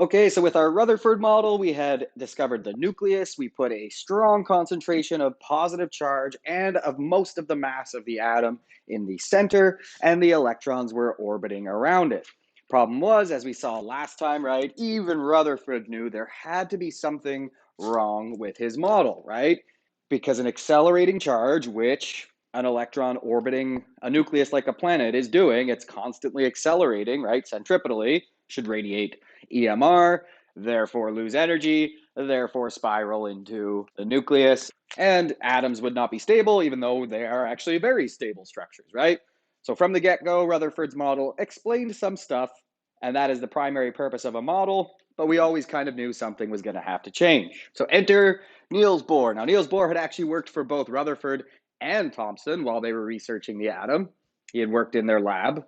Okay, so with our Rutherford model, we had discovered the nucleus. We put a strong concentration of positive charge and of most of the mass of the atom in the center, and the electrons were orbiting around it. Problem was, as we saw last time, right, even Rutherford knew there had to be something wrong with his model, right? Because an accelerating charge, which an electron orbiting a nucleus like a planet is doing, it's constantly accelerating, right, centripetally, should radiate EMR, therefore lose energy, therefore spiral into the nucleus, and atoms would not be stable, even though they are actually very stable structures, right? So from the get-go, Rutherford's model explained some stuff, and that is the primary purpose of a model, but we always kind of knew something was going to have to change. So enter Niels Bohr. Now, Niels Bohr had actually worked for both Rutherford and Thomson while they were researching the atom. He had worked in their lab.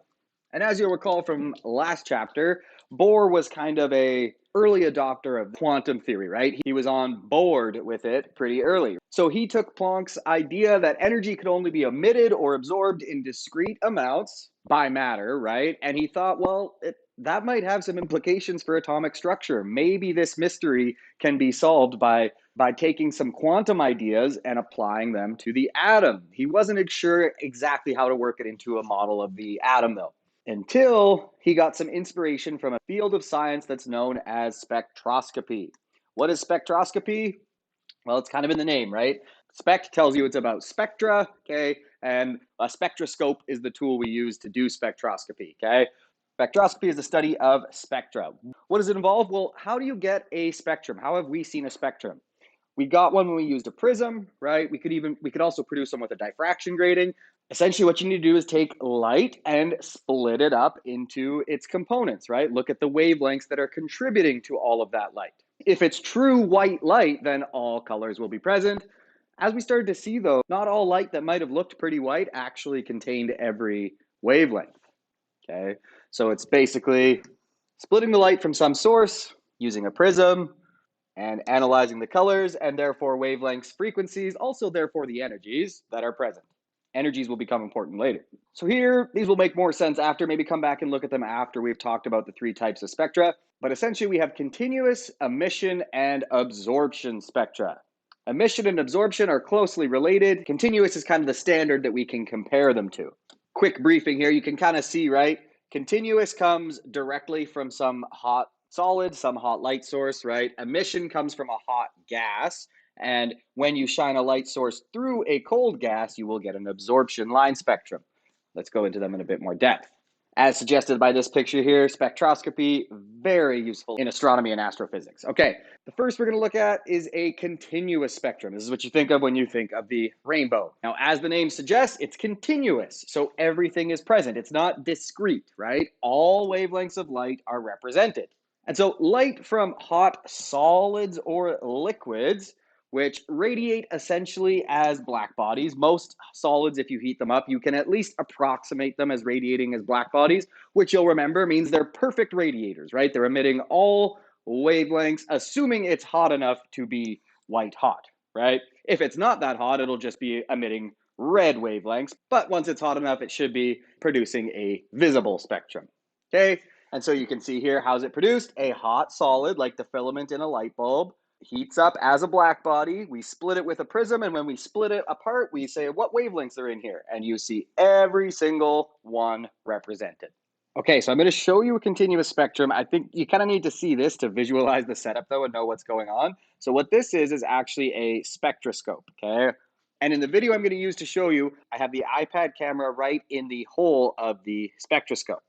And as you'll recall from last chapter, Bohr was kind of a early adopter of quantum theory, right? He was on board with it pretty early. So he took Planck's idea that energy could only be emitted or absorbed in discrete amounts by matter, right? And he thought, well, that might have some implications for atomic structure. Maybe this mystery can be solved by taking some quantum ideas and applying them to the atom. He wasn't sure exactly how to work it into a model of the atom, though, until he got some inspiration from a field of science that's known as spectroscopy. What is spectroscopy? Well, it's kind of in the name, right? Spect tells you it's about spectra, okay? And a spectroscope is the tool we use to do spectroscopy, okay? Spectroscopy is the study of spectra. What does it involve? Well, how do you get a spectrum? How have we seen a spectrum? We got one when we used a prism, right? We could also produce them with a diffraction grating. Essentially, what you need to do is take light and split it up into its components, right? Look at the wavelengths that are contributing to all of that light. If it's true white light, then all colors will be present. As we started to see, though, not all light that might have looked pretty white actually contained every wavelength, okay? So it's basically splitting the light from some source using a prism and analyzing the colors and therefore wavelengths, frequencies, also therefore the energies that are present. Energies will become important later. So here, these will make more sense after, maybe come back and look at them after we've talked about the three types of spectra. But essentially we have continuous, emission, and absorption spectra. Emission and absorption are closely related. Continuous is kind of the standard that we can compare them to. Quick briefing here, you can kind of see, right? Continuous comes directly from some hot solid, some hot light source, right? Emission comes from a hot gas. And when you shine a light source through a cold gas, you will get an absorption line spectrum. Let's go into them in a bit more depth. As suggested by this picture here, spectroscopy, very useful in astronomy and astrophysics. Okay, the first we're going to look at is a continuous spectrum. This is what you think of when you think of the rainbow. Now, as the name suggests, it's continuous, so everything is present. It's not discrete, right? All wavelengths of light are represented. And so light from hot solids or liquids, which radiate essentially as black bodies. Most solids, if you heat them up, you can at least approximate them as radiating as black bodies, which you'll remember means they're perfect radiators, right? They're emitting all wavelengths, assuming it's hot enough to be white hot, right? If it's not that hot, it'll just be emitting red wavelengths, but once it's hot enough, it should be producing a visible spectrum, okay? And so you can see here, how's it produced? A hot solid, like the filament in a light bulb, heats up as a black body. We split it with a prism, and when we split it apart, we say what wavelengths are in here, and you see every single one represented. Okay, so I'm going to show you a continuous spectrum. I think you kind of need to see this to visualize the setup, though, and know what's going on. So what this is actually a spectroscope, okay? And in the video I'm going to use to show you, I have the iPad camera right in the hole of the spectroscope.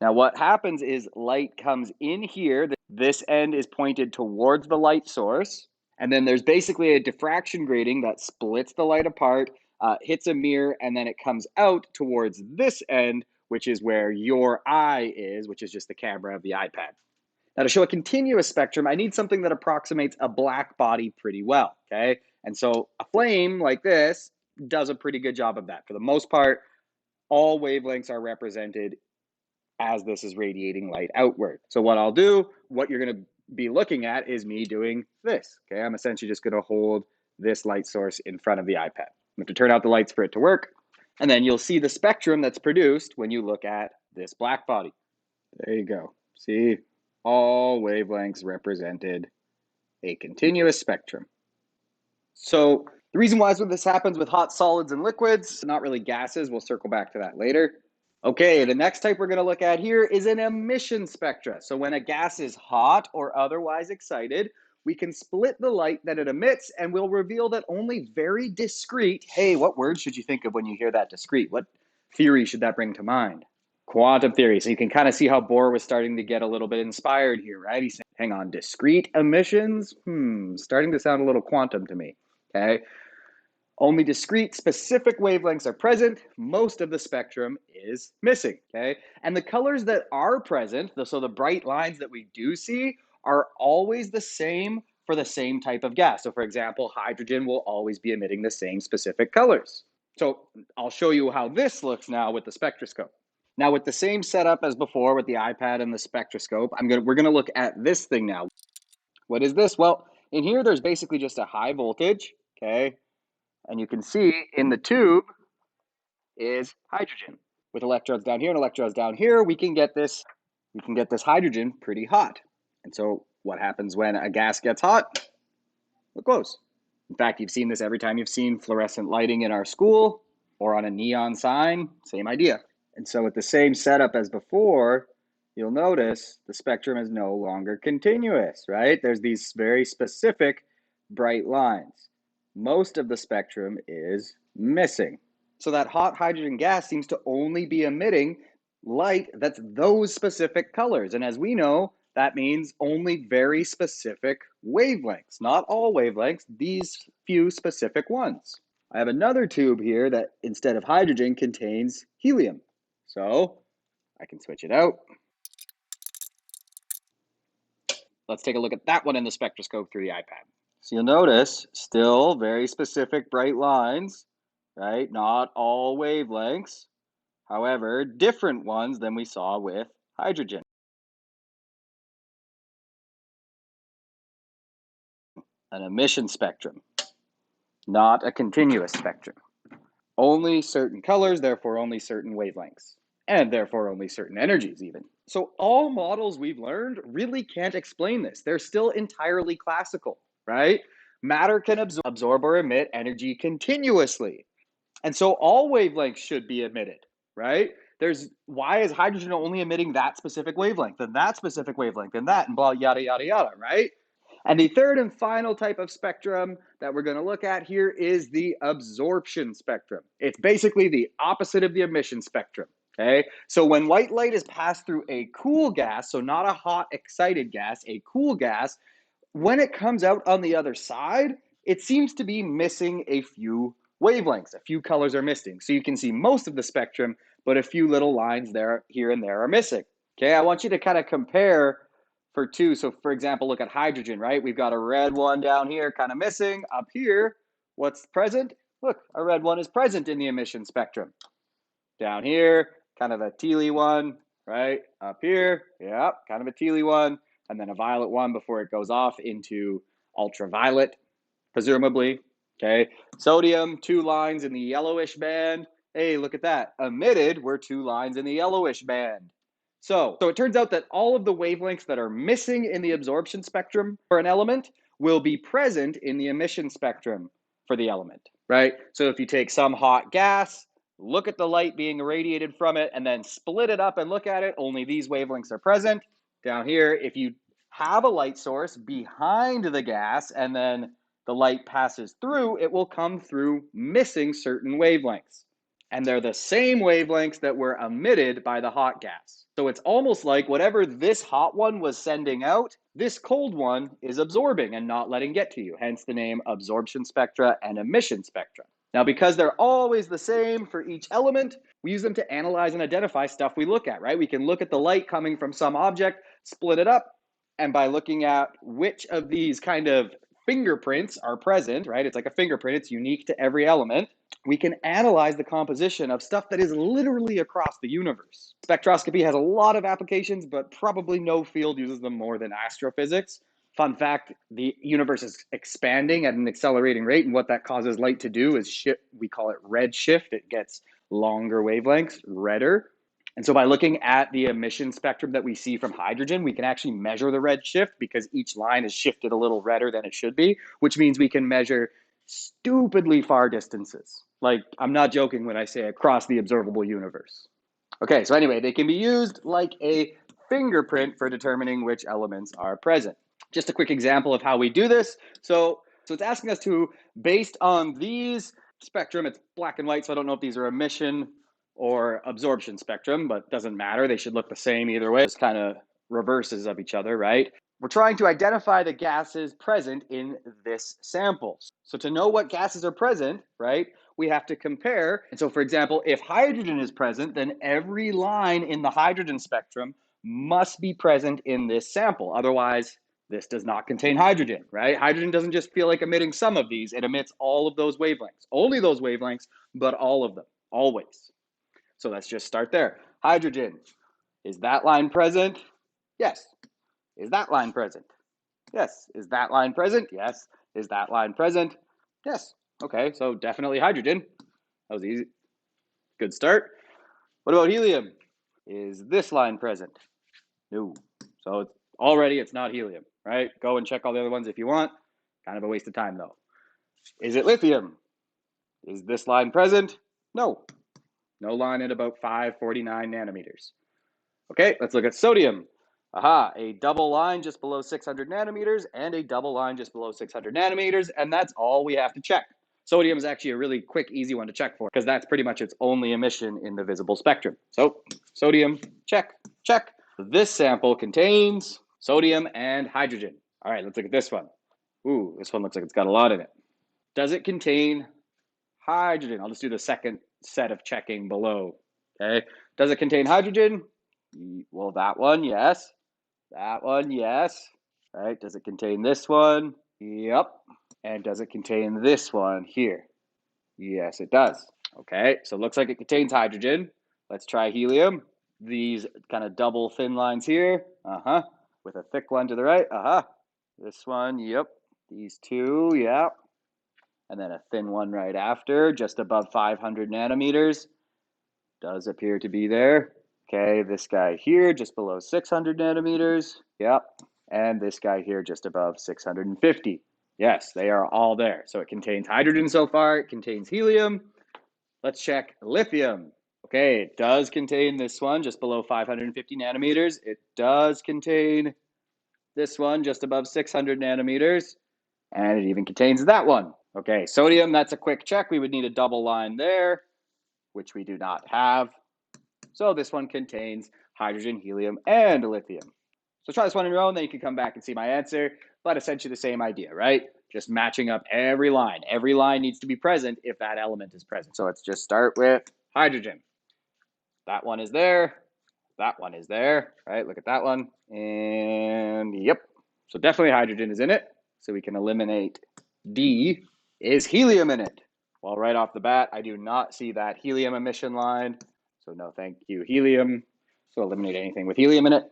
Now what happens is light comes in here. This end is pointed towards the light source. And then there's basically a diffraction grating that splits the light apart, hits a mirror, and then it comes out towards this end, which is where your eye is, which is just the camera of the iPad. Now to show a continuous spectrum, I need something that approximates a black body pretty well, okay? And so a flame like this does a pretty good job of that. For the most part, all wavelengths are represented as this is radiating light outward. So what I'll do, what you're going to be looking at is me doing this, okay? I'm essentially just going to hold this light source in front of the iPad. I have to turn out the lights for it to work, and then you'll see the spectrum that's produced when you look at this black body. There you go. See, All wavelengths represented a continuous spectrum. So the reason why this happens with hot solids and liquids, not really gases, we'll circle back to that later. Okay, the next type we're going to look at here is an emission spectra. So when a gas is hot or otherwise excited, we can split the light that it emits and we'll reveal that only very discrete, hey, what word should you think of when you hear that discrete? What theory should that bring to mind? Quantum theory. So you can kind of see how Bohr was starting to get a little bit inspired here, right? He's saying, hang on, discrete emissions? Starting to sound a little quantum to me, okay? Only discrete specific wavelengths are present. Most of the spectrum is missing, okay? And the colors that are present, so the bright lines that we do see, are always the same for the same type of gas. So for example, hydrogen will always be emitting the same specific colors. So I'll show you how this looks now with the spectroscope. Now with the same setup as before with the iPad and the spectroscope, we're gonna look at this thing now. What is this? Well, in here, there's basically just a high voltage, okay? And you can see in the tube is hydrogen. With electrodes down here and electrodes down here, we can get this hydrogen pretty hot. And so what happens when a gas gets hot? It glows. In fact, you've seen this every time you've seen fluorescent lighting in our school or on a neon sign, same idea. And so with the same setup as before, you'll notice the spectrum is no longer continuous, right? There's these very specific bright lines. Most of the spectrum is missing. So that hot hydrogen gas seems to only be emitting light that's those specific colors. And as we know, that means only very specific wavelengths, not all wavelengths, these few specific ones. I have another tube here that instead of hydrogen contains helium. So I can switch it out. Let's take a look at that one in the spectroscope through the iPad. So you'll notice still very specific bright lines, right? Not all wavelengths. However, different ones than we saw with hydrogen. An emission spectrum, not a continuous spectrum. Only certain colors, therefore only certain wavelengths, and therefore only certain energies even. So all models we've learned really can't explain this. They're still entirely classical, right? Matter can absorb or emit energy continuously. And so all wavelengths should be emitted, right? Why is hydrogen only emitting that specific wavelength and that specific wavelength and that and blah, yada, yada, yada, right? And the third and final type of spectrum that we're going to look at here is the absorption spectrum. It's basically the opposite of the emission spectrum, okay? So when white light is passed through a cool gas, so not a hot excited gas, a cool gas, when it comes out on the other side, it seems to be missing a few wavelengths. A few colors are missing. So you can see most of the spectrum, but a few little lines there, here and there are missing. Okay, I want you to kind of compare for two. So for example, look at hydrogen, right? We've got a red one down here kind of missing. Up here, what's present? Look, a red one is present in the emission spectrum. Down here, kind of a tealy one, right? Up here, yeah, kind of a tealy one. And then a violet one before it goes off into ultraviolet, presumably. Okay, sodium, 2 lines in the yellowish band. Hey, look at that. Emitted, we're 2 lines in the yellowish band. So it turns out that all of the wavelengths that are missing in the absorption spectrum for an element will be present in the emission spectrum for the element, right? So if you take some hot gas, look at the light being irradiated from it, and then split it up and look at it, only these wavelengths are present. Down here, if you have a light source behind the gas and then the light passes through, it will come through missing certain wavelengths. And they're the same wavelengths that were emitted by the hot gas. So it's almost like whatever this hot one was sending out, this cold one is absorbing and not letting get to you. Hence the name absorption spectra and emission spectra. Now, because they're always the same for each element, we use them to analyze and identify stuff we look at, right? We can look at the light coming from some object, split it up, and by looking at which of these kind of fingerprints are present, right? It's like a fingerprint, it's unique to every element. We can analyze the composition of stuff that is literally across the universe. Spectroscopy has a lot of applications, but probably no field uses them more than astrophysics. Fun fact, the universe is expanding at an accelerating rate, and what that causes light to do is we call it red shift. It gets longer wavelengths, redder. And so by looking at the emission spectrum that we see from hydrogen, we can actually measure the red shift because each line is shifted a little redder than it should be, which means we can measure stupidly far distances. Like, I'm not joking when I say across the observable universe. Okay, so anyway, they can be used like a fingerprint for determining which elements are present. Just a quick example of how we do this. So it's asking us to, based on these spectrum, it's black and white, so I don't know if these are emission or absorption spectrum, but doesn't matter. They should look the same either way. It's kind of reverses of each other, right? We're trying to identify the gases present in this sample. So to know what gases are present, right, we have to compare. And so, for example, if hydrogen is present, then every line in the hydrogen spectrum must be present in this sample. Otherwise, this does not contain hydrogen, right? Hydrogen doesn't just feel like emitting some of these. It emits all of those wavelengths. Only those wavelengths, but all of them, always. So let's just start there. Hydrogen, is that line present? Yes. Is that line present? Yes. Is that line present? Yes. Is that line present? Yes. Okay, so definitely hydrogen. That was easy. Good start. What about helium? Is this line present? No. So it's not helium, right? Go and check all the other ones if you want. Kind of a waste of time though. Is it lithium? Is this line present? No. No line at about 549 nanometers. Okay, let's look at sodium. Aha, a double line just below 600 nanometers and a double line just below 600 nanometers, and that's all we have to check. Sodium is actually a really quick, easy one to check for because that's pretty much its only emission in the visible spectrum. So sodium, check, check. This sample contains sodium and hydrogen. All right, let's look at this one. Ooh, this one looks like it's got a lot in it. Does it contain hydrogen? I'll just do the second set of checking below. Okay, does it contain hydrogen? Well, that one, yes. That one, yes. Right, does it contain this one? Yep. And does it contain this one here? Yes, it does. Okay, so it looks like it contains hydrogen. Let's try helium. These kind of double thin lines here. With a thick one to the right. This one, yep. These two, yep. And then a thin one right after, just above 500 nanometers. Does appear to be there. Okay, this guy here, just below 600 nanometers. Yep. And this guy here, just above 650. Yes, they are all there. So it contains hydrogen so far. It contains helium. Let's check lithium. Okay, it does contain this one, just below 550 nanometers. It does contain this one, just above 600 nanometers. And it even contains that one. Okay, sodium, that's a quick check. We would need a double line there, which we do not have. So this one contains hydrogen, helium, and lithium. So try this one on your own, then you can come back and see my answer. But essentially the same idea, right? Just matching up every line. Every line needs to be present if that element is present. So let's just start with hydrogen. That one is there. That one is there, right? Look at that one. And yep. So definitely hydrogen is in it. So we can eliminate D. Is helium in it? Well, right off the bat, I do not see that helium emission line. So no, thank you, helium. So eliminate anything with helium in it.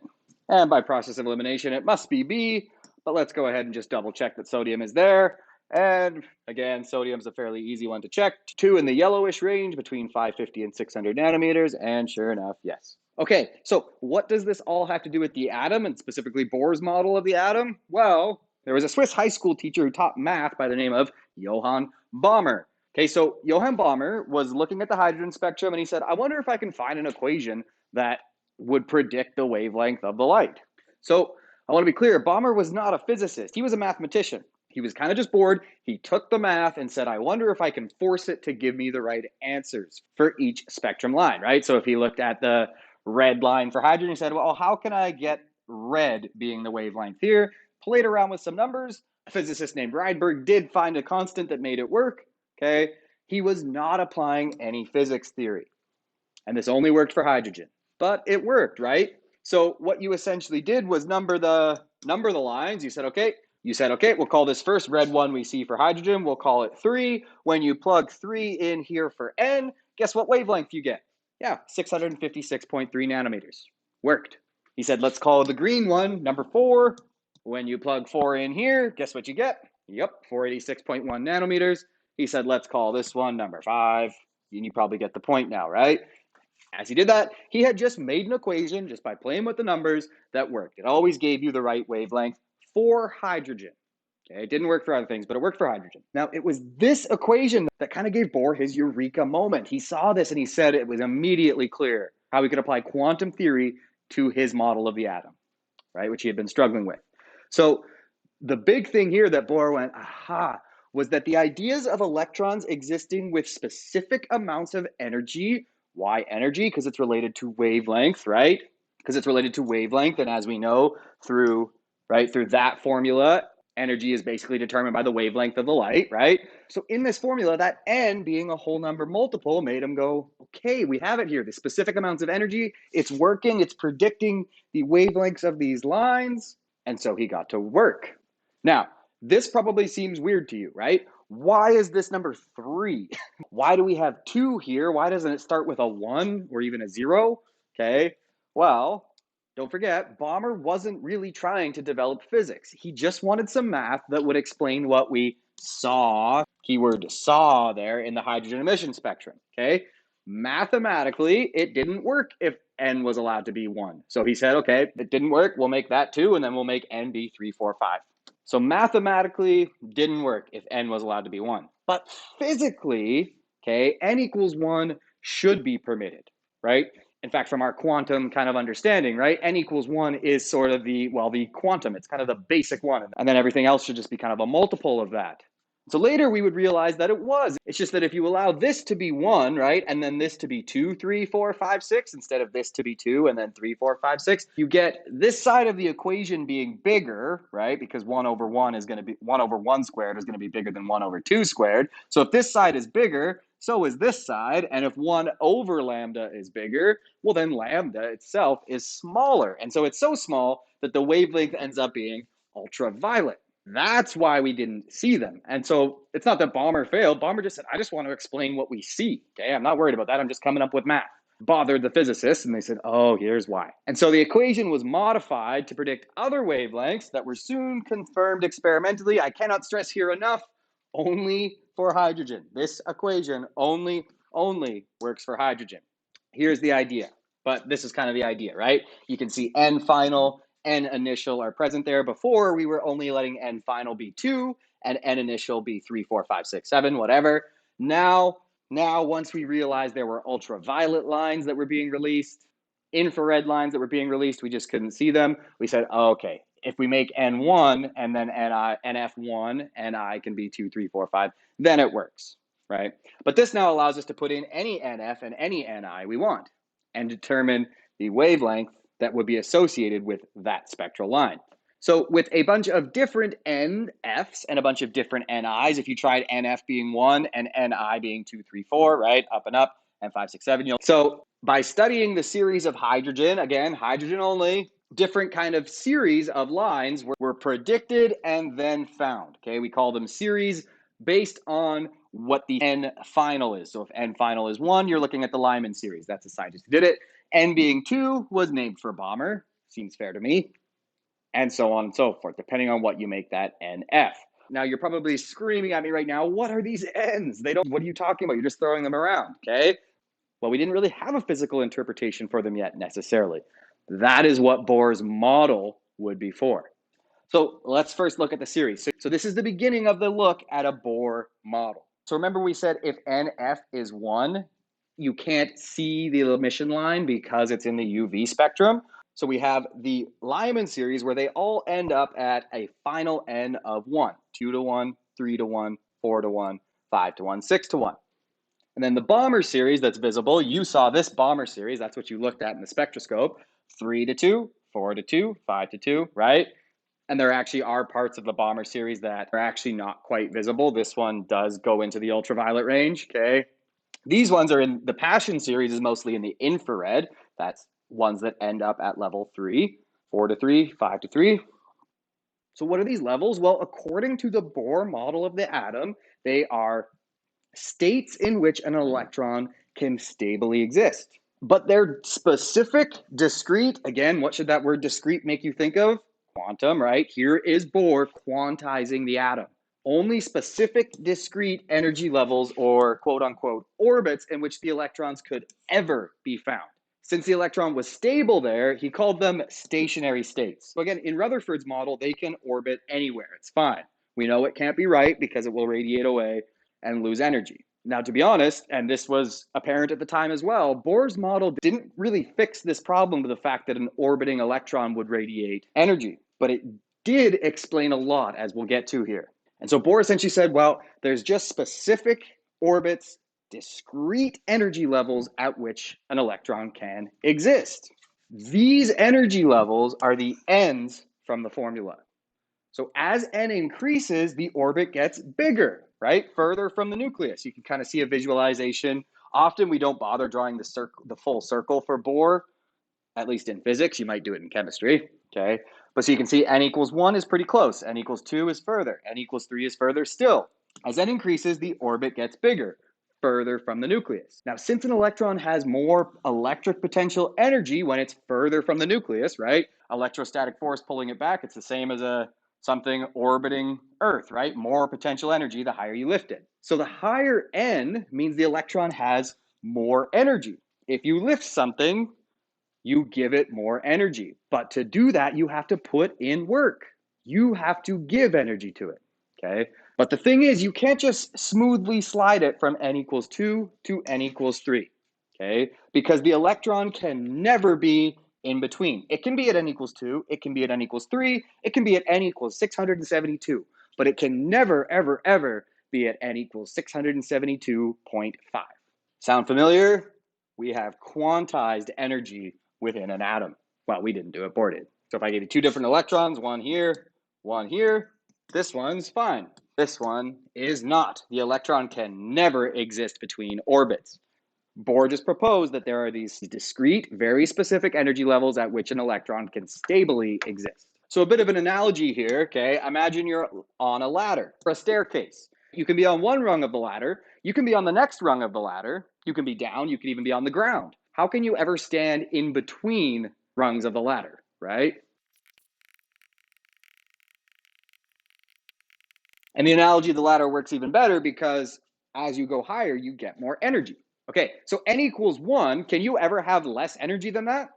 And by process of elimination, it must be B. But let's go ahead and just double check that sodium is there. And again, sodium's a fairly easy one to check. 2 in the yellowish range between 550 and 600 nanometers. And sure enough, yes. Okay, so what does this all have to do with the atom and specifically Bohr's model of the atom? Well, there was a Swiss high school teacher who taught math by the name of Johann Balmer. Okay, so Johann Balmer was looking at the hydrogen spectrum and he said, I wonder if I can find an equation that would predict the wavelength of the light. So I want to be clear, Balmer was not a physicist. He was a mathematician. He was kind of just bored. He took the math and said, I wonder if I can force it to give me the right answers for each spectrum line, right? So if he looked at the red line for hydrogen, he said, well, how can I get red being the wavelength here? Played around with some numbers. A physicist named Rydberg did find a constant that made it work, okay? He was not applying any physics theory. And this only worked for hydrogen. But it worked, right? So what you essentially did was number the lines. You said, okay, we'll call this first red one we see for hydrogen. We'll call it 3. When you plug 3 in here for N, guess what wavelength you get? Yeah, 656.3 nanometers. Worked. He said, let's call the green one number 4. When you plug 4 in here, guess what you get? Yep, 486.1 nanometers. He said, let's call this one number 5. And you probably get the point now, right? As he did that, he had just made an equation just by playing with the numbers that worked. It always gave you the right wavelength for hydrogen. Okay, it didn't work for other things, but it worked for hydrogen. Now, it was this equation that kind of gave Bohr his eureka moment. He saw this and he said it was immediately clear how he could apply quantum theory to his model of the atom, right, which he had been struggling with. So the big thing here that Bohr went, aha, was that the ideas of electrons existing with specific amounts of energy. Why energy? Because it's related to wavelength, right? Because it's related to wavelength, and as we know through that formula, energy is basically determined by the wavelength of the light, right? So in this formula, that n being a whole number multiple made him go, okay, we have it here, the specific amounts of energy, it's working, it's predicting the wavelengths of these lines, and so he got to work. Now, this probably seems weird to you, right? Why is this number 3? Why do we have 2 here? Why doesn't it start with a 1 or even a 0? Okay, well, don't forget, Balmer wasn't really trying to develop physics. He just wanted some math that would explain what we saw, keyword saw there, in the hydrogen emission spectrum, okay? Mathematically, it didn't work if n was allowed to be 1. So he said, okay, it didn't work, we'll make that 2, and then we'll make n be 3, 4, 5. So mathematically, didn't work if n was allowed to be 1. But physically, okay, n equals 1 should be permitted, right? In fact, from our quantum kind of understanding, right, n equals 1 is sort of the quantum. It's kind of the basic one. And then everything else should just be kind of a multiple of that. So later we would realize that it was. It's just that if you allow this to be 1, right, and then this to be 2, 3, 4, 5, 6, instead of this to be 2 and then 3, 4, 5, 6, you get this side of the equation being bigger, right, because 1 over 1 is going to be 1 over 1 squared is going to be bigger than 1 over 2 squared. So if this side is bigger, so is this side. And if 1 over lambda is bigger, well, then lambda itself is smaller. And so it's so small that the wavelength ends up being ultraviolet. That's why we didn't see them. And so it's not that Balmer failed. Balmer just said, I just want to explain what we see. Okay, I'm not worried about that. I'm just coming up with math. Bothered the physicists, and they said, oh, here's why. And so the equation was modified to predict other wavelengths that were soon confirmed experimentally. I cannot stress here enough, only for hydrogen. This equation only works for hydrogen. Here's the idea, but this is kind of the idea, right? You can see n final, n initial are present there. Before, we were only letting n final be 2 and n initial be 3, 4, 5, 6, 7, whatever. Now, once we realized there were ultraviolet lines that were being released, infrared lines that were being released, we just couldn't see them. We said, oh, okay, if we make n1 and then nf1, ni can be 2, 3, 4, 5, then it works, right? But this now allows us to put in any nf and any ni we want and determine the wavelength that would be associated with that spectral line. So with a bunch of different NFs and a bunch of different NIs, if you tried NF being 1 and NI being 2, 3, 4, right, up and up, and 5, 6, 7, so by studying the series of hydrogen, again, hydrogen only, different kind of series of lines were predicted and then found. Okay, we call them series based on what the n final is. So if n final is 1, you're looking at the Lyman series. That's the scientist who did it. N being 2 was named for Balmer. Seems fair to me. And so on and so forth, depending on what you make that NF. Now, you're probably screaming at me right now, what are these N's? What are you talking about? You're just throwing them around, okay? Well, we didn't really have a physical interpretation for them yet, necessarily. That is what Bohr's model would be for. So let's first look at the series. So this is the beginning of the look at a Bohr model. So remember we said if NF is 1, you can't see the emission line because it's in the UV spectrum. So we have the Lyman series where they all end up at a final n of 1, 2 to 1, 3 to 1, 4 to 1, 5 to 1, 6 to 1. And then the Balmer series that's visible, you saw this Balmer series, that's what you looked at in the spectroscope, 3 to 2, 4 to 2, 5 to 2, right? And there actually are parts of the Balmer series that are actually not quite visible. This one does go into the ultraviolet range, okay? These ones are in the Passion series is mostly in the infrared. That's ones that end up at level 3, 4 to 3, 5 to 3. So what are these levels? Well, according to the Bohr model of the atom, they are states in which an electron can stably exist. But they're specific, discrete. Again, what should that word discrete make you think of? Quantum, right? Here is Bohr quantizing the atom. only specific discrete energy levels or quote unquote orbits in which the electrons could ever be found. Since the electron was stable there, he called them stationary states. So again, in Rutherford's model, they can orbit anywhere. It's fine. We know it can't be right because it will radiate away and lose energy. Now, to be honest, and this was apparent at the time as well, Bohr's model didn't really fix this problem with the fact that an orbiting electron would radiate energy, but it did explain a lot, as we'll get to here. And so Bohr essentially said, well, there's just specific orbits, discrete energy levels at which an electron can exist. These energy levels are the n's from the formula. So as n increases, the orbit gets bigger, right? Further from the nucleus. You can kind of see a visualization. Often we don't bother drawing the full circle for Bohr, at least in physics. You might do it in chemistry, okay? But so you can see n equals 1 is pretty close. N equals 2 is further. N equals 3 is further still. As n increases, the orbit gets bigger, further from the nucleus. Now, since an electron has more electric potential energy when it's further from the nucleus, right? Electrostatic force pulling it back, it's the same as something orbiting Earth, right? More potential energy the higher you lift it. So the higher n means the electron has more energy. If you lift something, you give it more energy. But to do that, you have to put in work. You have to give energy to it, okay? But the thing is, you can't just smoothly slide it from n equals 2 to n equals 3, okay? Because the electron can never be in between. It can be at n equals 2, it can be at n equals 3, it can be at n equals 672, but it can never, ever, ever be at n equals 672.5. Sound familiar? We have quantized energy within an atom. Well, we didn't do it, Bohr did. So if I gave you two different electrons, one here, this one's fine. This one is not. The electron can never exist between orbits. Bohr just proposed that there are these discrete, very specific energy levels at which an electron can stably exist. So a bit of an analogy here, okay? Imagine you're on a ladder or a staircase. You can be on one rung of the ladder, you can be on the next rung of the ladder, you can be down, you can even be on the ground. How can you ever stand in between rungs of the ladder, right? And the analogy of the ladder works even better because as you go higher, you get more energy. Okay, so n equals 1, can you ever have less energy than that?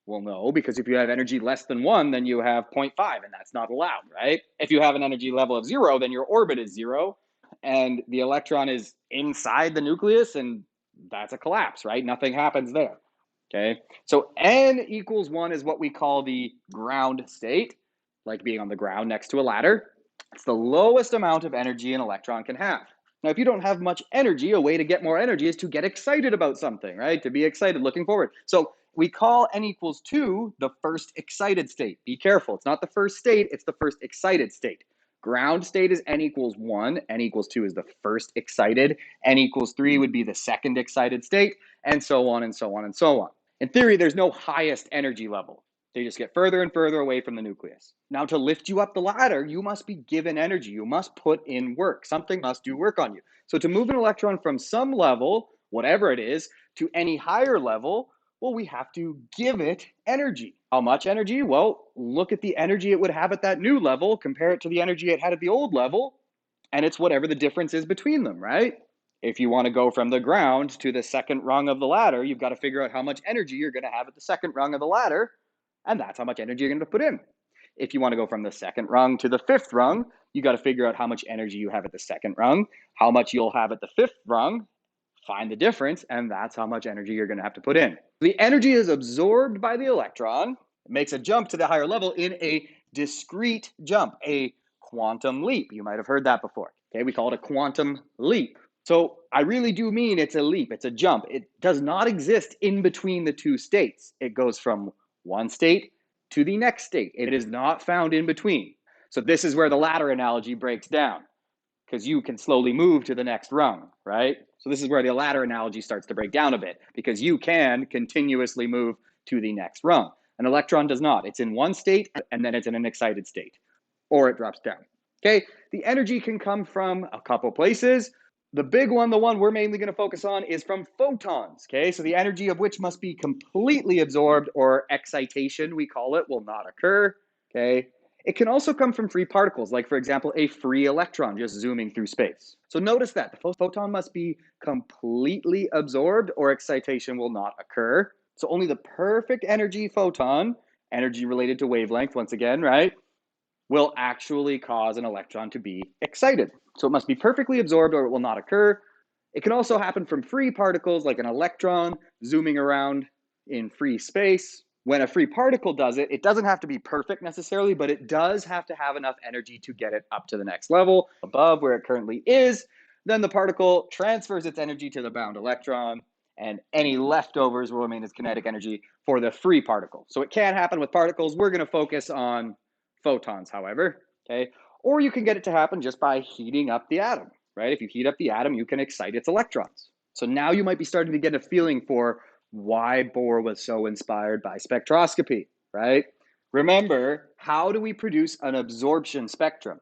Well, no, because if you have energy less than 1, then you have 0.5, and that's not allowed, right? If you have an energy level of 0, then your orbit is 0, and the electron is inside the nucleus, and that's a collapse, right? Nothing happens there, okay? So n equals 1 is what we call the ground state, like being on the ground next to a ladder. It's the lowest amount of energy an electron can have. Now, if you don't have much energy, a way to get more energy is to get excited about something, right? To be excited, looking forward. So we call n equals 2 the first excited state. Be careful. It's not the first state. It's the first excited state. Ground state is n equals 1. N equals 2 is the first excited. N equals 3 would be the second excited state, and so on and so on and so on. In theory, there's no highest energy level. They just get further and further away from the nucleus. Now, to lift you up the ladder, you must be given energy. You must put in work. Something must do work on you. So to move an electron from some level, whatever it is, to any higher level, well, we have to give it energy. How much energy? Well, look at the energy it would have at that new level, compare it to the energy it had at the old level, and it's whatever the difference is between them, right? If you want to go from the ground to the second rung of the ladder, you've got to figure out how much energy you're going to have at the second rung of the ladder, and that's how much energy you're going to put in. If you want to go from the second rung to the fifth rung, you got to figure out how much energy you have at the second rung, how much you'll have at the fifth rung, find the difference, and that's how much energy you're going to have to put in. The energy is absorbed by the electron. It makes a jump to the higher level in a discrete jump, a quantum leap. You might have heard that before. Okay, we call it a quantum leap. So I really do mean it's a leap, it's a jump. It does not exist in between the two states. It goes from one state to the next state. It is not found in between. So this is where the ladder analogy breaks down, because you can slowly move to the next rung, right? So this is where the ladder analogy starts to break down a bit, because you can continuously move to the next rung. An electron does not. It's in one state, and then it's in an excited state, or it drops down. Okay, the energy can come from a couple places. The big one, the one we're mainly going to focus on, is from photons, okay? So the energy of which must be completely absorbed, or excitation, we call it, will not occur, okay? It can also come from free particles, like, for example, a free electron just zooming through space. So notice that the photon must be completely absorbed or excitation will not occur. So only the perfect energy photon, energy related to wavelength, once again, right, will actually cause an electron to be excited. So it must be perfectly absorbed or it will not occur. It can also happen from free particles like an electron zooming around in free space. When a free particle does it, it doesn't have to be perfect necessarily, but it does have to have enough energy to get it up to the next level above where it currently is. Then the particle transfers its energy to the bound electron, and any leftovers will remain as kinetic energy for the free particle. So it can happen with particles. We're going to focus on photons, however, okay? Or you can get it to happen just by heating up the atom, right? If you heat up the atom, you can excite its electrons. So now you might be starting to get a feeling for why Bohr was so inspired by spectroscopy, right? Remember, how do we produce an absorption spectrum?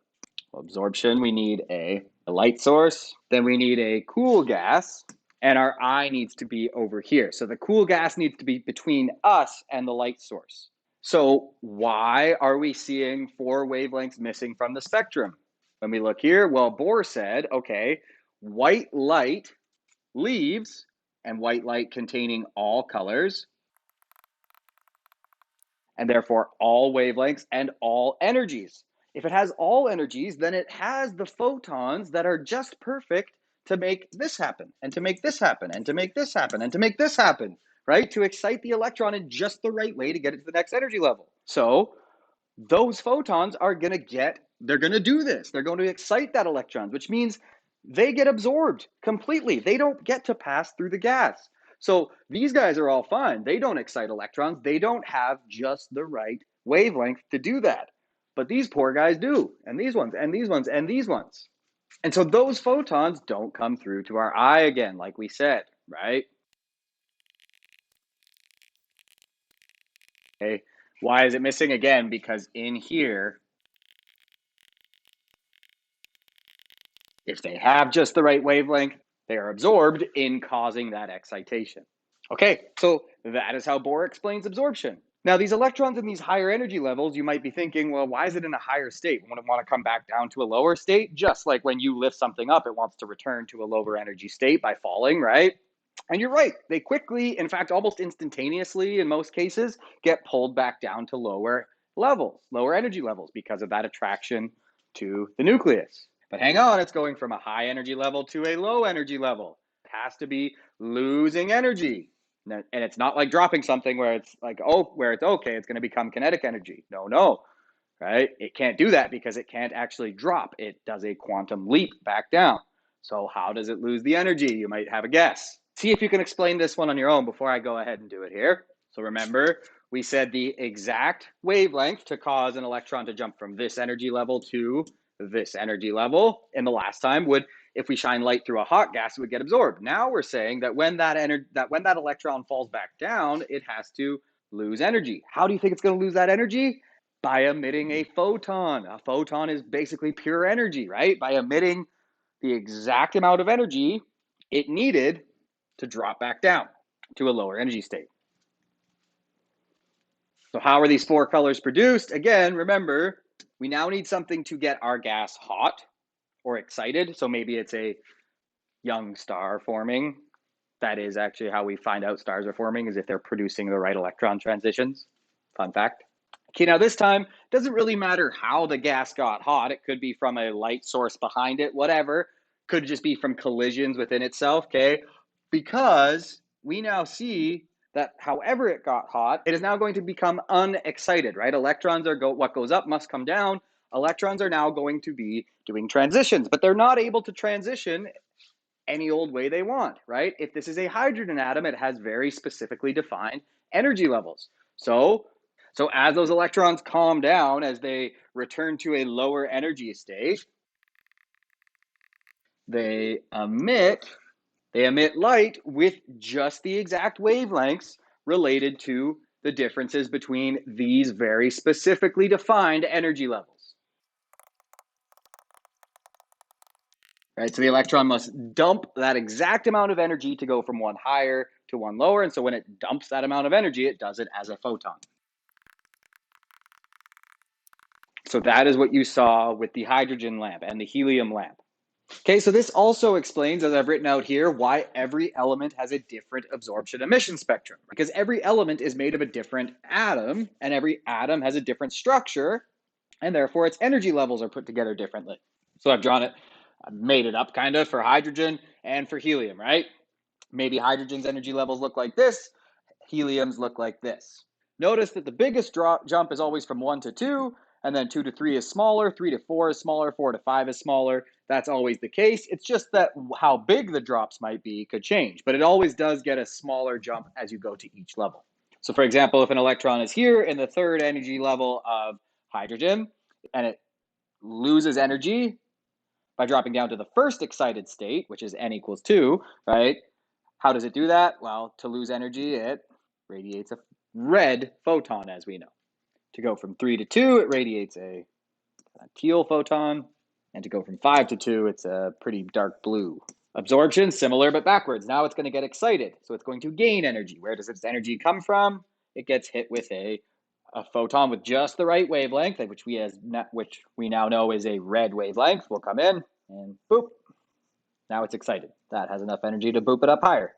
Well, absorption, we need a light source, then we need a cool gas, and our eye needs to be over here. So the cool gas needs to be between us and the light source. So why are we seeing 4 wavelengths missing from the spectrum? When we look here, well, Bohr said, okay, white light leaves, and white light containing all colors, and therefore all wavelengths and all energies. If it has all energies, then it has the photons that are just perfect to make this happen, and to make this happen, and to make this happen, and to make this happen, right? To excite the electron in just the right way to get it to the next energy level. So those photons are going to they're going to do this. They're going to excite that electron, which means they get absorbed completely. They don't get to pass through the gas. So these guys are all fine. They don't excite electrons. They don't have just the right wavelength to do that. But these poor guys do, and these ones, and these ones, and these ones. And so those photons don't come through to our eye again, like we said, right? Okay. Why is it missing again? Because in here, if they have just the right wavelength, they are absorbed in causing that excitation. Okay, so that is how Bohr explains absorption. Now, these electrons in these higher energy levels, you might be thinking, well, why is it in a higher state? Wouldn't it want to come back down to a lower state? Just like when you lift something up, it wants to return to a lower energy state by falling, right? And you're right, they quickly, in fact, almost instantaneously in most cases, get pulled back down to lower levels, lower energy levels, because of that attraction to the nucleus. But hang on, it's going from a high energy level to a low energy level. It has to be losing energy. And it's not like dropping something where it's like, oh, where it's okay, it's going to become kinetic energy. No, right? It can't do that because it can't actually drop. It does a quantum leap back down. So how does it lose the energy? You might have a guess. See if you can explain this one on your own before I go ahead and do it here. So remember, we said the exact wavelength to cause an electron to jump from this energy level to this energy level in the last time would, if we shine light through a hot gas, it would get absorbed. Now we're saying that when that electron falls back down, it has to lose energy. How do you think it's going to lose that energy? By emitting a photon. A photon is basically pure energy, right? By emitting the exact amount of energy it needed to drop back down to a lower energy state. So how are these 4 colors produced? Again, remember, we now need something to get our gas hot or excited. So maybe it's a young star forming. That is actually how we find out stars are forming, is if they're producing the right electron transitions. Fun fact. Okay, now this time, it doesn't really matter how the gas got hot. It could be from a light source behind it, whatever. Could just be from collisions within itself, okay? Because we now see that however it got hot, it is now going to become unexcited, right? Electrons are what goes up must come down. Electrons are now going to be doing transitions, but they're not able to transition any old way they want, right? If this is a hydrogen atom, it has very specifically defined energy levels. So as those electrons calm down, as they return to a lower energy state, they emit light with just the exact wavelengths related to the differences between these very specifically defined energy levels. Right, so the electron must dump that exact amount of energy to go from one higher to one lower. And so when it dumps that amount of energy, it does it as a photon. So that is what you saw with the hydrogen lamp and the helium lamp. Okay, so this also explains, as I've written out here, why every element has a different absorption emission spectrum. Because every element is made of a different atom, and every atom has a different structure, and therefore its energy levels are put together differently. So I've drawn it, I've made it up kind of for hydrogen and for helium, right? Maybe hydrogen's energy levels look like this, helium's look like this. Notice that the biggest jump is always from 1 to 2, and then 2 to 3 is smaller, 3 to 4 is smaller, 4 to 5 is smaller. That's always the case. It's just that how big the drops might be could change, but it always does get a smaller jump as you go to each level. So for example, if an electron is here in the third energy level of hydrogen, and it loses energy by dropping down to the first excited state, which is n equals 2, right? How does it do that? Well, to lose energy, it radiates a red photon, as we know. To go from 3 to 2, it radiates a teal photon. And to go from 5 to 2, it's a pretty dark blue. Absorption, similar but backwards. Now it's going to get excited, so it's going to gain energy. Where does its energy come from? It gets hit with a photon with just the right wavelength, which we now know is a red wavelength. Will come in, and boop. Now it's excited. That has enough energy to boop it up higher.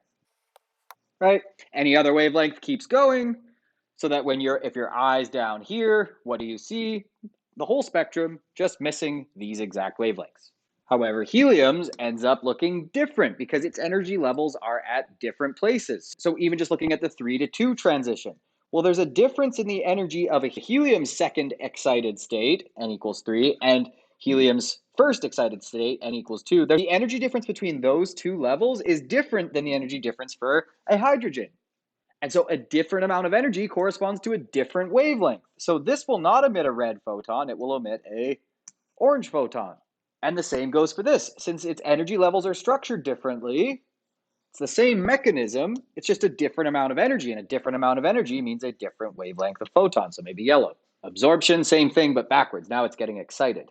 Right? Any other wavelength keeps going, so that if your eye's down here, what do you see? The whole spectrum, just missing these exact wavelengths. However, helium's ends up looking different because its energy levels are at different places. So even just looking at the 3 to 2 transition, well, there's a difference in the energy of a helium second excited state, n equals 3, and helium's first excited state, n equals 2. The energy difference between those two levels is different than the energy difference for a hydrogen. And so a different amount of energy corresponds to a different wavelength. So this will not emit a red photon, it will emit a orange photon. And the same goes for this. Since its energy levels are structured differently, it's the same mechanism, it's just a different amount of energy. And a different amount of energy means a different wavelength of photon, so maybe yellow. Absorption, same thing, but backwards. Now it's getting excited.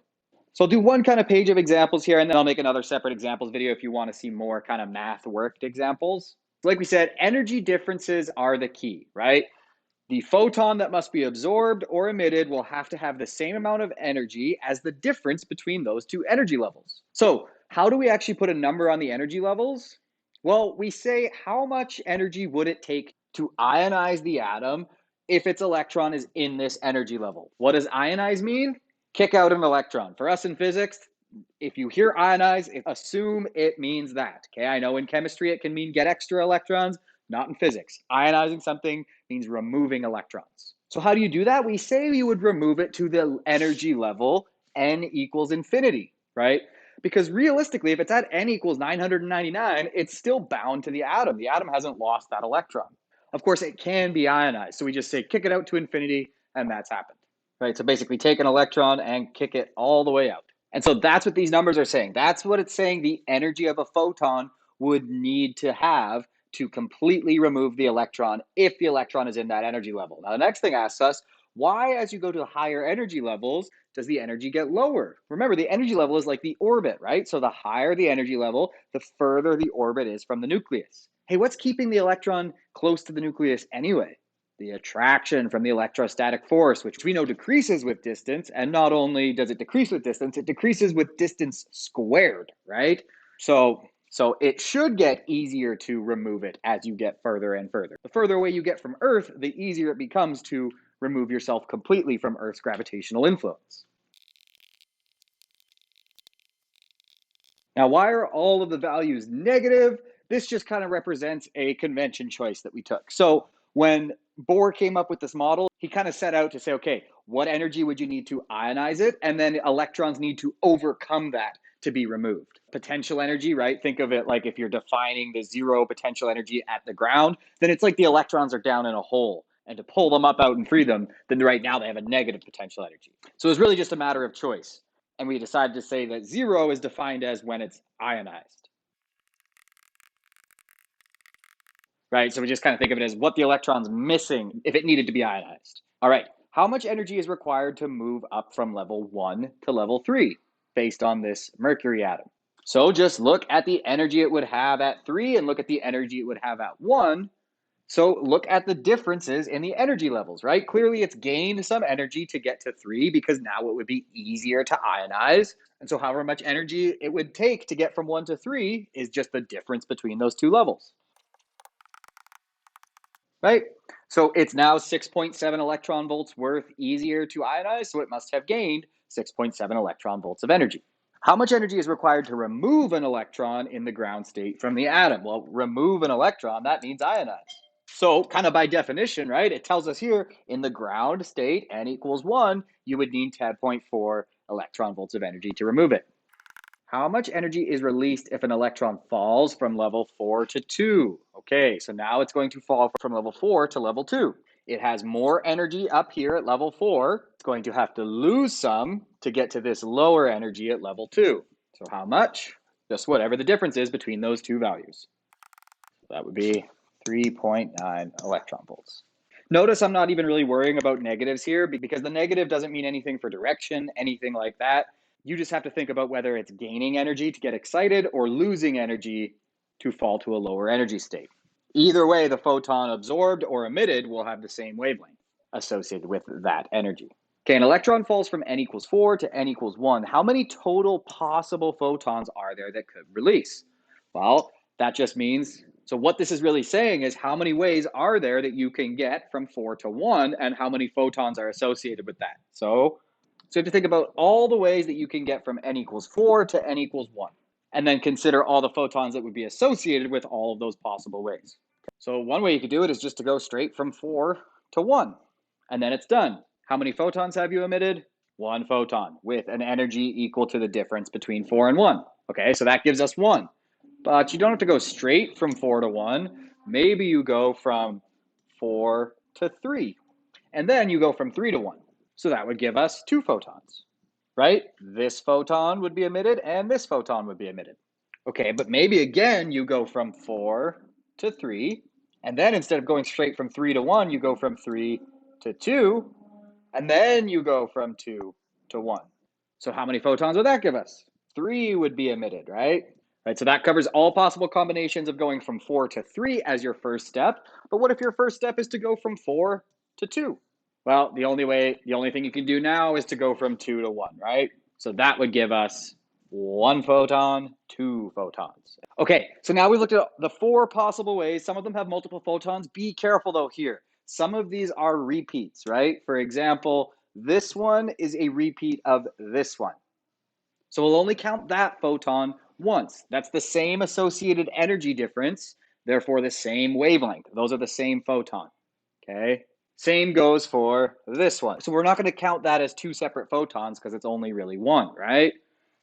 So I'll do one kind of page of examples here, and then I'll make another separate examples video if you want to see more kind of math worked examples. Like we said, energy differences are the key, right? The photon that must be absorbed or emitted will have to have the same amount of energy as the difference between those two energy levels. So how do we actually put a number on the energy levels? Well, we say how much energy would it take to ionize the atom if its electron is in this energy level. What does ionize mean? Kick out an electron. For us in physics, if you hear ionize, assume it means that. Okay, I know in chemistry it can mean get extra electrons, not in physics. Ionizing something means removing electrons. So how do you do that? We say you would remove it to the energy level n equals infinity, right? Because realistically, if it's at n equals 999, it's still bound to the atom. The atom hasn't lost that electron. Of course, it can be ionized. So we just say kick it out to infinity, and that's happened, right? So basically take an electron and kick it all the way out. And so that's what these numbers are saying. That's what it's saying the energy of a photon would need to have to completely remove the electron if the electron is in that energy level. Now, the next thing asks us, why, as you go to higher energy levels, does the energy get lower? Remember, the energy level is like the orbit, right? So the higher the energy level, the further the orbit is from the nucleus. Hey, what's keeping the electron close to the nucleus anyway? The attraction from the electrostatic force, which we know decreases with distance. And not only does it decrease with distance, it decreases with distance squared, right? So it should get easier to remove it as you get further and further. The further away you get from Earth, the easier it becomes to remove yourself completely from Earth's gravitational influence. Now, why are all of the values negative? This just kind of represents a convention choice that we took. So when Bohr came up with this model, he kind of set out to say, okay, what energy would you need to ionize it? And then electrons need to overcome that to be removed. Potential energy, right? Think of it like if you're defining the zero potential energy at the ground, then it's like the electrons are down in a hole. And to pull them up out and free them, then right now they have a negative potential energy. So it's really just a matter of choice. And we decided to say that zero is defined as when it's ionized. Right? So we just kind of think of it as what the electron's missing if it needed to be ionized. All right. How much energy is required to move up from level 1 to level 3 based on this mercury atom? So just look at the energy it would have at 3 and look at the energy it would have at 1. So look at the differences in the energy levels, right? Clearly it's gained some energy to get to 3 because now it would be easier to ionize. And so however much energy it would take to get from 1 to 3 is just the difference between those two levels, right? So it's now 6.7 electron volts worth easier to ionize, so it must have gained 6.7 electron volts of energy. How much energy is required to remove an electron in the ground state from the atom? Well, remove an electron, that means ionize. So, kind of by definition, right, it tells us here in the ground state, n equals 1, you would need 10.4 electron volts of energy to remove it. How much energy is released if an electron falls from level 4 to 2? Okay, so now it's going to fall from level 4 to level 2. It has more energy up here at level 4. It's going to have to lose some to get to this lower energy at level 2. So how much? Just whatever the difference is between those two values. That would be 3.9 electron volts. Notice I'm not even really worrying about negatives here because the negative doesn't mean anything for direction, anything like that. You just have to think about whether it's gaining energy to get excited or losing energy to fall to a lower energy state. Either way, the photon absorbed or emitted will have the same wavelength associated with that energy. Okay, an electron falls from n equals 4 to n equals 1. How many total possible photons are there that could release? Well, that just means, so what this is really saying is how many ways are there that you can get from 4 to 1 and how many photons are associated with that. So you have to think about all the ways that you can get from n equals 4 to n equals 1 and then consider all the photons that would be associated with all of those possible ways. So one way you could do it is just to go straight from 4 to 1 and then it's done. How many photons have you emitted? 1 photon with an energy equal to the difference between 4 and 1. Okay, so that gives us 1. But you don't have to go straight from 4 to 1. Maybe you go from 4 to 3. And then you go from 3 to 1. So that would give us 2 photons, right? This photon would be emitted and this photon would be emitted. Okay, but maybe again you go from 4 to 3. And then instead of going straight from 3 to 1, you go from 3 to 2. And then you go from 2 to 1. So how many photons would that give us? 3 would be emitted, right? Right, so that covers all possible combinations of going from 4 to 3 as your first step. But what if your first step is to go from 4 to 2? Well, the only thing you can do now is to go from 2 to 1, right? So that would give us 1 photon, 2 photons. Okay, so now we looked at the 4 possible ways. Some of them have multiple photons. Be careful though here. Some of these are repeats, right? For example, this one is a repeat of this one. So we'll only count that photon once. That's the same associated energy difference, therefore the same wavelength. Those are the same photon, okay? Same goes for this one. So we're not going to count that as 2 separate photons because it's only really 1, right?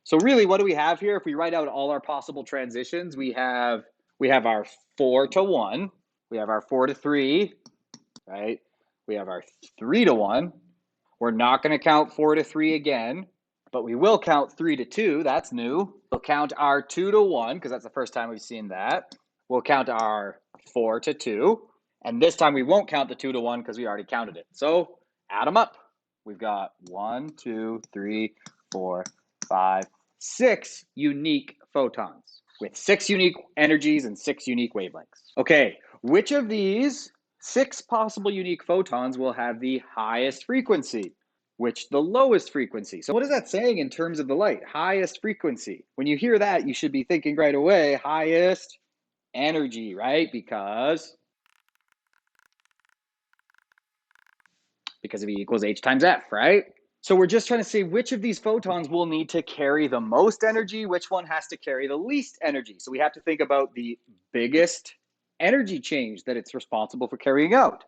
So really, what do we have here? If we write out all our possible transitions, we have our 4 to 1, we have our 4 to 3, right? We have our 3 to 1. We're not going to count 4 to 3 again, but we will count 3 to 2. That's new. We'll count our 2 to 1 because that's the first time we've seen that. We'll count our 4 to 2. And this time we won't count the 2 to 1 because we already counted it. So add them up. We've got 1, 2, 3, 4, 5, 6 unique photons with 6 unique energies and 6 unique wavelengths. Okay, which of these 6 possible unique photons will have the highest frequency? Which the lowest frequency? So what is that saying in terms of the light? Highest frequency. When you hear that, you should be thinking right away, highest energy, right? Because of E equals H times F, right? So we're just trying to say which of these photons will need to carry the most energy, which one has to carry the least energy. So we have to think about the biggest energy change that it's responsible for carrying out.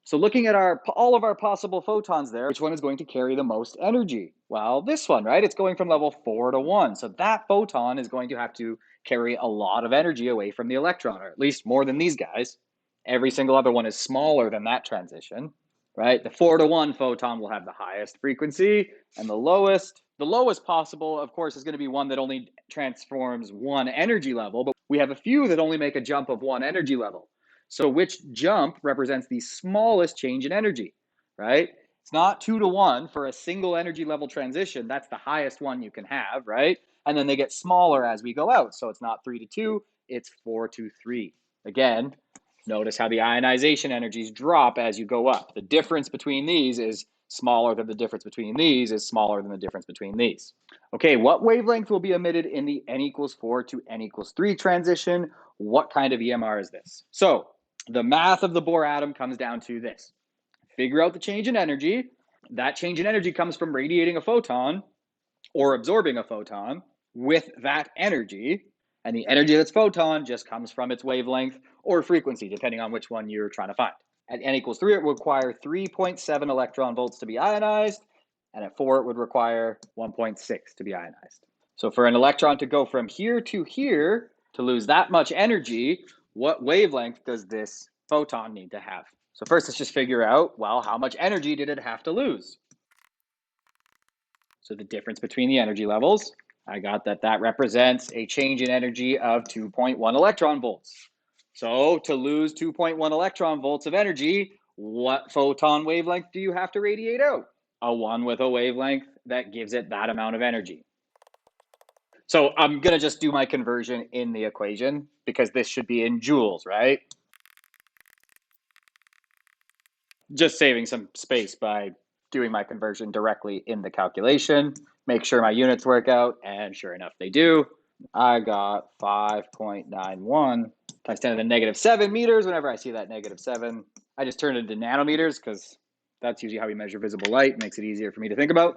So looking at all of our possible photons there, which one is going to carry the most energy? Well, this one, right? It's going from level 4 to 1. So that photon is going to have to carry a lot of energy away from the electron, or at least more than these guys. Every single other one is smaller than that transition, right? The 4 to 1 photon will have the highest frequency, and the lowest possible, of course, is going to be one that only transforms 1 energy level, but we have a few that only make a jump of 1 energy level. So which jump represents the smallest change in energy, right? It's not 2 to 1 for a single energy level transition. That's the highest one you can have, right? And then they get smaller as we go out. So it's not 3 to 2, it's 4 to 3. Again, Notice how the ionization energies drop as you go up. The difference between these is smaller than the difference between these is smaller than the difference between these. Okay, what wavelength will be emitted in the n equals 4 to n equals 3 transition? What kind of EMR is this? So the math of the Bohr atom comes down to this. Figure out the change in energy. That change in energy comes from radiating a photon or absorbing a photon with that energy. And the energy of its photon just comes from its wavelength or frequency, depending on which one you're trying to find. At n equals 3, it would require 3.7 electron volts to be ionized. And at 4, it would require 1.6 to be ionized. So for an electron to go from here to lose that much energy, what wavelength does this photon need to have? So first, let's just figure out, well, how much energy did it have to lose? So the difference between the energy levels, I got that represents a change in energy of 2.1 electron volts. So to lose 2.1 electron volts of energy, what photon wavelength do you have to radiate out? A one with a wavelength that gives it that amount of energy. So I'm going to just do my conversion in the equation because this should be in joules, right? Just saving some space by doing my conversion directly in the calculation. Make sure my units work out, and sure enough, they do. I got 5.91 times 10 to the negative 7 meters. Whenever I see that negative 7, I just turn it into nanometers because that's usually how we measure visible light. It makes it easier for me to think about.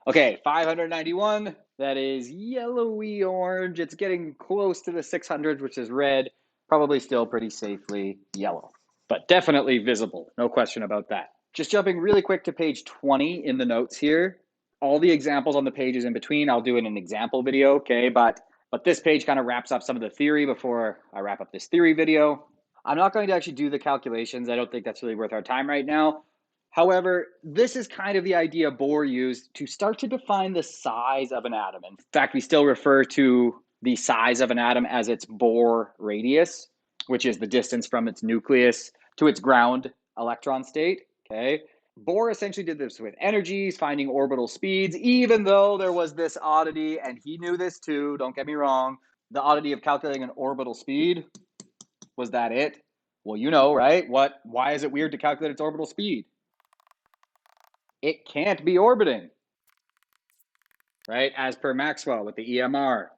Okay, 591, that is yellowy orange. It's getting close to the 600, which is red, probably still pretty safely yellow, but definitely visible, no question about that. Just jumping really quick to page 20 in the notes here. All the examples on the pages in between, I'll do in an example video, okay? But this page kind of wraps up some of the theory before I wrap up this theory video. I'm not going to actually do the calculations. I don't think that's really worth our time right now. However, this is kind of the idea Bohr used to start to define the size of an atom. In fact, we still refer to the size of an atom as its Bohr radius, which is the distance from its nucleus to its ground electron state, okay? Bohr essentially did this with energies, finding orbital speeds, even though there was this oddity, and he knew this too, don't get me wrong, the oddity of calculating an orbital speed. Was that it? Well, you know, right? Why is it weird to calculate its orbital speed? It can't be orbiting, right? As per Maxwell with the EMR,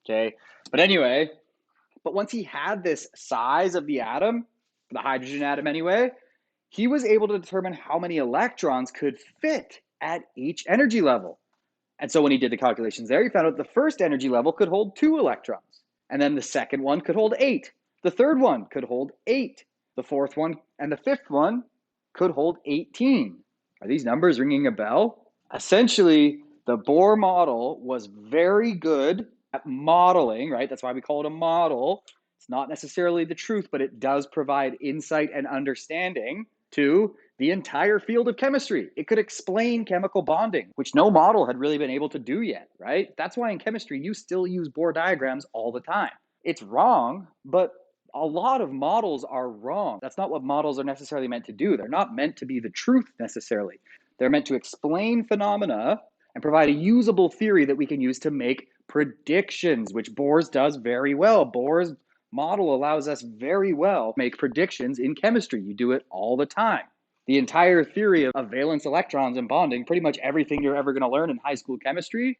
okay? But once he had this size of the atom, the hydrogen atom anyway, he was able to determine how many electrons could fit at each energy level. And so when he did the calculations there, he found out the first energy level could hold 2 electrons. And then the second one could hold 8. The third one could hold 8. The fourth one and the fifth one could hold 18. Are these numbers ringing a bell? Essentially, the Bohr model was very good at modeling, right? That's why we call it a model. It's not necessarily the truth, but it does provide insight and understanding to the entire field of chemistry. It could explain chemical bonding, which no model had really been able to do yet, right? That's why in chemistry, you still use Bohr diagrams all the time. It's wrong, but a lot of models are wrong. That's not what models are necessarily meant to do. They're not meant to be the truth necessarily. They're meant to explain phenomena and provide a usable theory that we can use to make predictions, which Bohr's does very well. Bohr's model allows us very well to make predictions in chemistry. You do it all the time. The entire theory of valence electrons and bonding, pretty much everything you're ever going to learn in high school chemistry,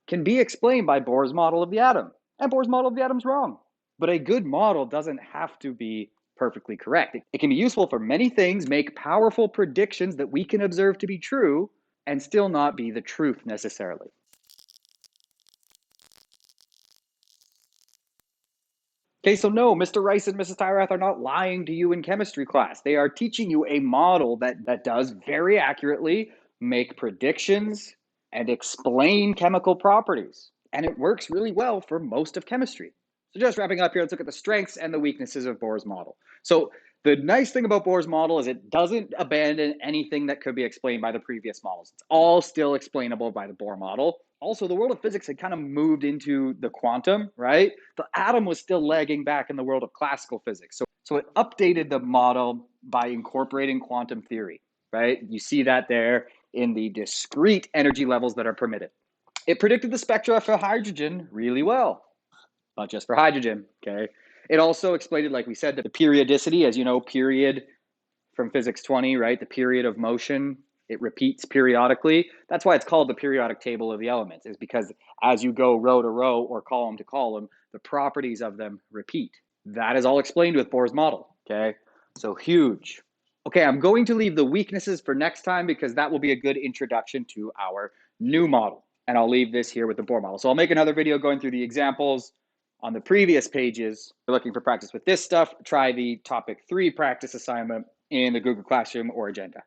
can be explained by Bohr's model of the atom. And Bohr's model of the atom's wrong. But a good model doesn't have to be perfectly correct. It can be useful for many things, make powerful predictions that we can observe to be true, and still not be the truth necessarily. Okay, so no, Mr. Rice and Mrs. Tyrath are not lying to you in chemistry class. They are teaching you a model that does very accurately make predictions and explain chemical properties. And it works really well for most of chemistry. So just wrapping up here, let's look at the strengths and the weaknesses of Bohr's model. So the nice thing about Bohr's model is it doesn't abandon anything that could be explained by the previous models. It's all still explainable by the Bohr model. Also, the world of physics had kind of moved into the quantum, right? The atom was still lagging back in the world of classical physics. So it updated the model by incorporating quantum theory, right? You see that there in the discrete energy levels that are permitted. It predicted the spectra for hydrogen really well. Not just for hydrogen, okay? It also explained, like we said, the periodicity, as you know, period from physics 20, right? The period of motion, it repeats periodically. That's why it's called the periodic table of the elements, is because as you go row to row or column to column, the properties of them repeat. That is all explained with Bohr's model, okay? So huge. Okay, I'm going to leave the weaknesses for next time because that will be a good introduction to our new model. And I'll leave this here with the Bohr model. So I'll make another video going through the examples on the previous pages. If you're looking for practice with this stuff, try the topic 3 practice assignment in the Google Classroom or Agenda.